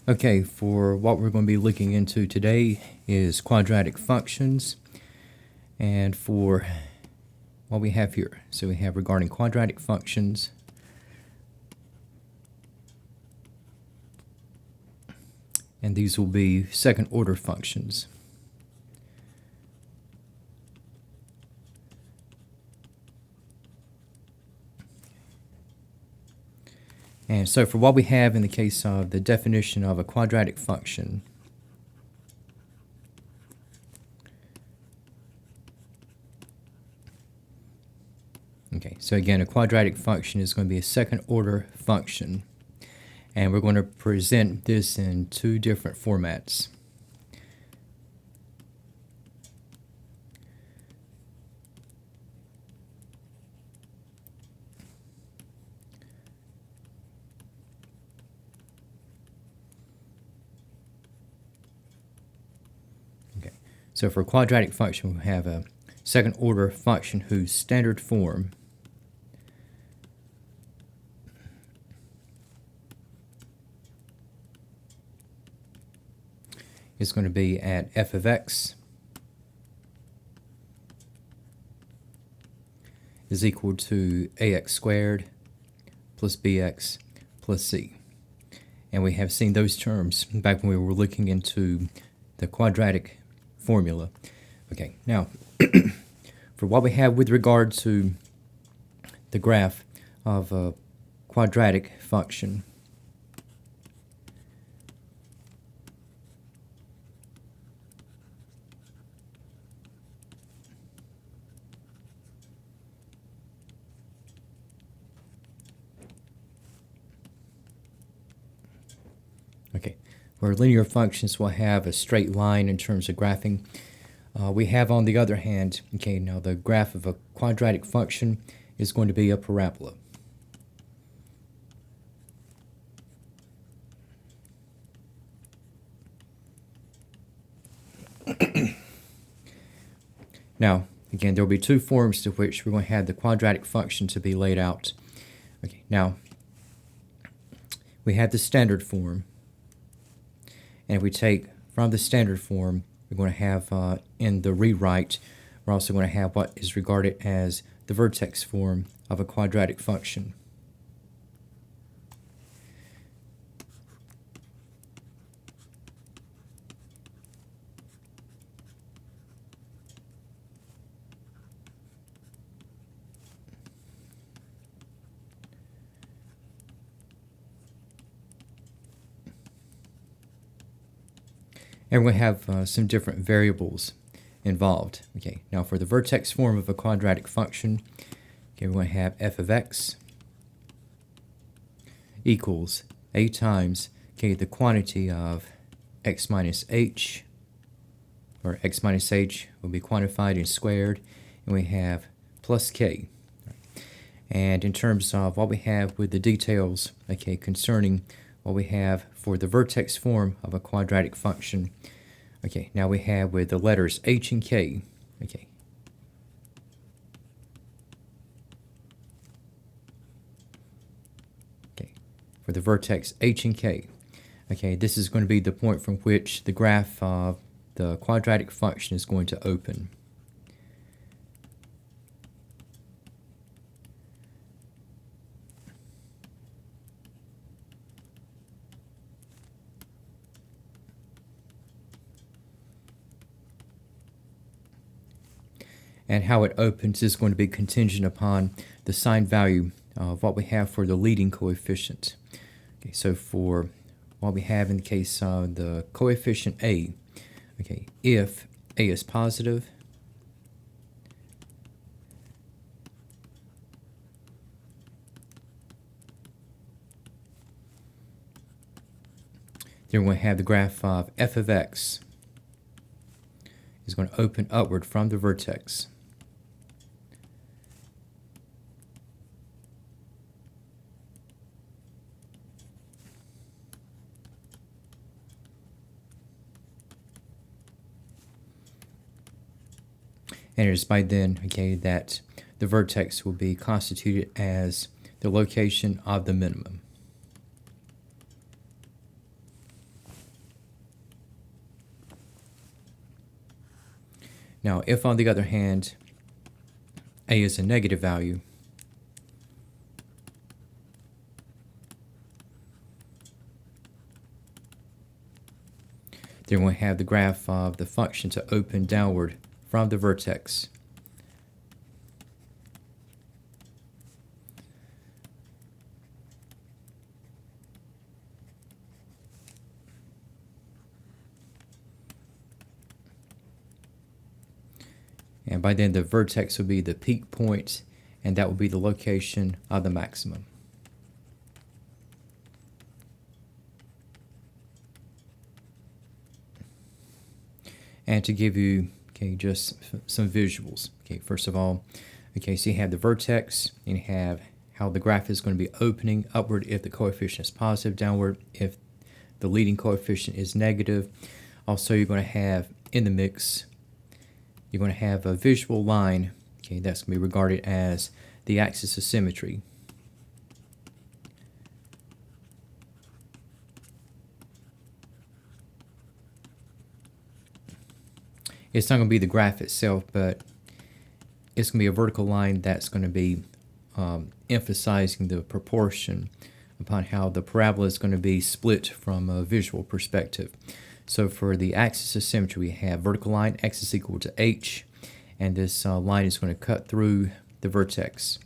Okay, for what we're going to be looking into today is quadratic functions, and for what we have here. So we have regarding quadratic functions, and these will be second order functions. And so for what we have in the case of the definition of a quadratic function, okay, so again, a quadratic function is going to be a second order function, and we're going to present this in two different formats. Okay, so for a quadratic function, we have a second order function whose standard form is going to be at f of x is equal to ax squared plus bx plus c. And we have seen those terms back when we were looking into the quadratic formula. Okay, now for what we have with regard to the graph of a quadratic function, okay, where linear functions will have a straight line in terms of graphing. We have, on the other hand, okay, now the graph of a quadratic function is going to be a parabola. Now, again, there will be two forms to which we're going to have the quadratic function to be laid out. Okay, now we have the standard form, and if we take from the standard form, we're going to have in the rewrite, we're also going to have what is regarded as the vertex form of a quadratic function. And we have some different variables involved. Okay, now for the vertex form of a quadratic function, okay, we're going to have f of x equals a times, okay, the quantity of x minus h, or x minus h will be quantified and squared, and we have plus k. And in terms of what we have with the details, okay, concerning what we have for the vertex form of a quadratic function, okay, now we have with the letters h and k, okay. Okay, for the vertex h and k, okay, this is going to be the point from which the graph of the quadratic function is going to open. And how it opens is going to be contingent upon the sign value of what we have for the leading coefficient. Okay, so for what we have in the case of the coefficient a, okay, if a is positive, then we're going to have the graph of f of x is going to open upward from the vertex. And it is by then, okay, that the vertex will be constituted as the location of the minimum. Now, if on the other hand, a is a negative value, then we'll have the graph of the function to open downward from the vertex. And by then the vertex will be the peak point, and that will be the location of the maximum. And to give you just some visuals. First of all, so you have the vertex, and you have how the graph is going to be opening upward if the coefficient is positive, downward if the leading coefficient is negative. Also, you're going to have in the mix, you're going to have a visual line, that's going to be regarded as the axis of symmetry. It's not going to be the graph itself, but it's going to be a vertical line that's going to be emphasizing the proportion upon how the parabola is going to be split from a visual perspective. So for the axis of symmetry, we have vertical line, x is equal to h, and this line is going to cut through the vertex.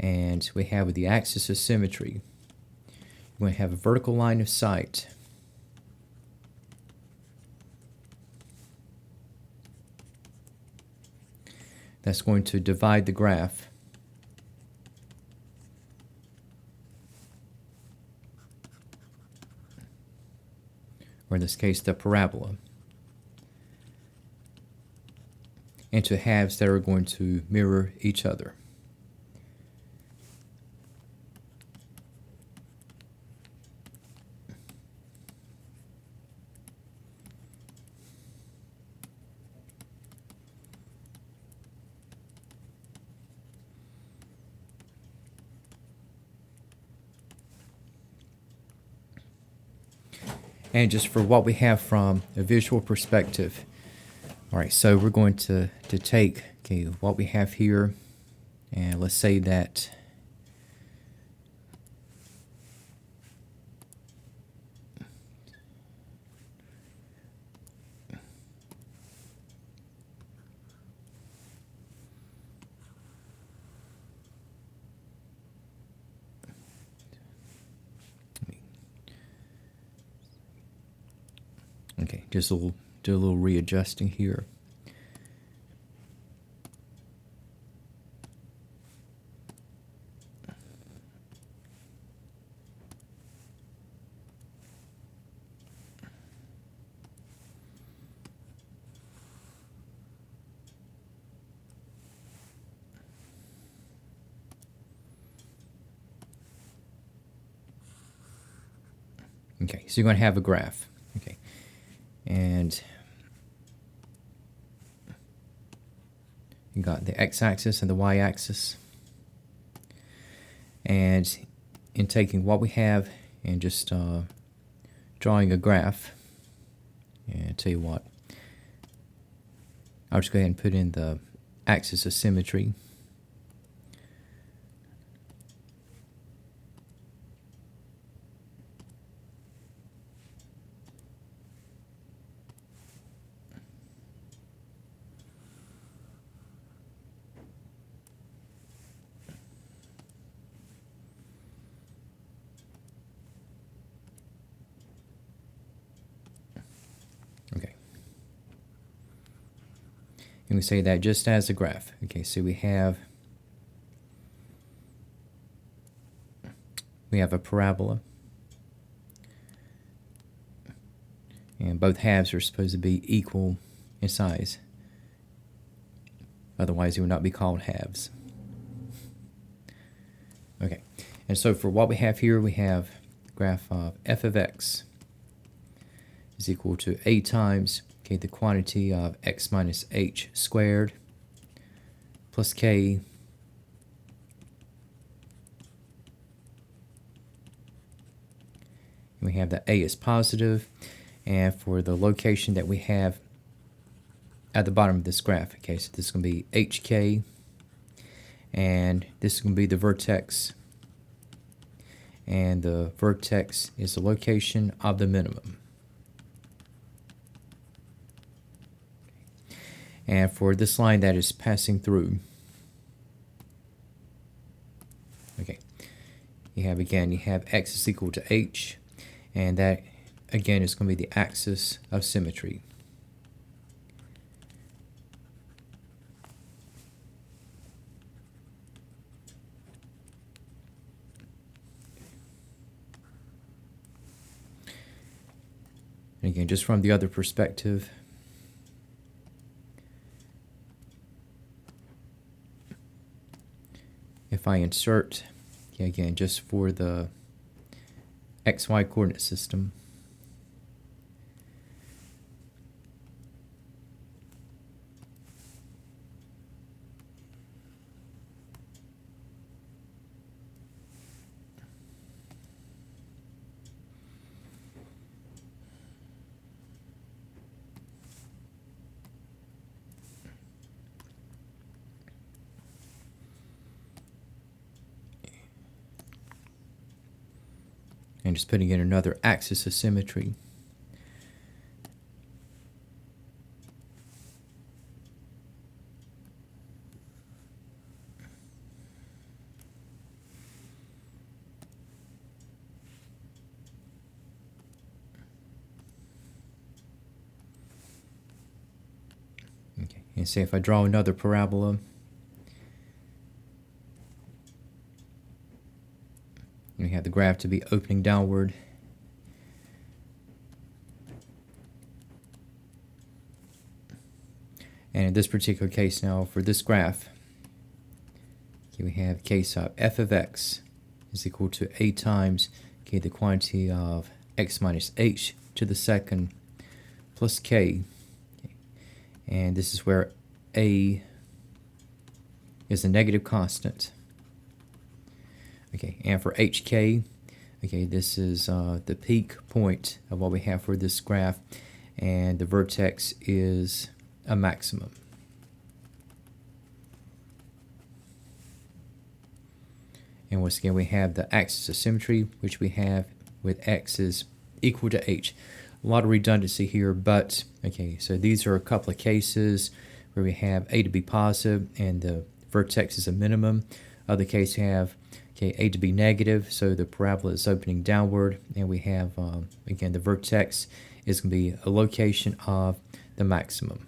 And we have with the axis of symmetry, we're going to have a vertical line of sight. That's going to divide the graph. Or in this case, the parabola, into halves that are going to mirror each other. And just for what we have from a visual perspective, all right, so we're going to take what we have here, and let's say that just do a little readjusting here. Okay, so you're going to have a graph. Okay, and you got the x-axis and the y-axis. And in taking what we have and just drawing a graph, and I'll tell you what, I'll just go ahead and put in the axis of symmetry. Okay. And we say that just as a graph. Okay, so we have a parabola, and both halves are supposed to be equal in size. Otherwise, it would not be called halves. Okay, and so for what we have here, we have the graph of f of x is equal to a times the quantity of x minus h squared plus k and we have that a is positive, and for the location that we have at the bottom of this graph. Okay, so this is going to be HK, and this is going to be the vertex, and the vertex is the location of the minimum. And for this line that is passing through, okay, you have x is equal to h, and that again is going to be the axis of symmetry. And again, just from the other perspective, if I insert, okay, again, just for the XY coordinate system, and just putting in another axis of symmetry. Okay, and say if I draw another parabola, we have the graph to be opening downward. And in this particular case now, for this graph, okay, we have case of f of x is equal to a times, okay, the quantity of x minus h to the second plus k. Okay. And this is where a is a negative constant. Okay, and for HK, okay, this is the peak point of what we have for this graph, and the vertex is a maximum. And once again, we have the axis of symmetry, which we have with x is equal to h. A lot of redundancy here, but okay, so these are a couple of cases where we have a to be positive and the vertex is a minimum. Other case have, okay, a to be negative, so the parabola is opening downward, and we have, again, the vertex is going to be a location of the maximum.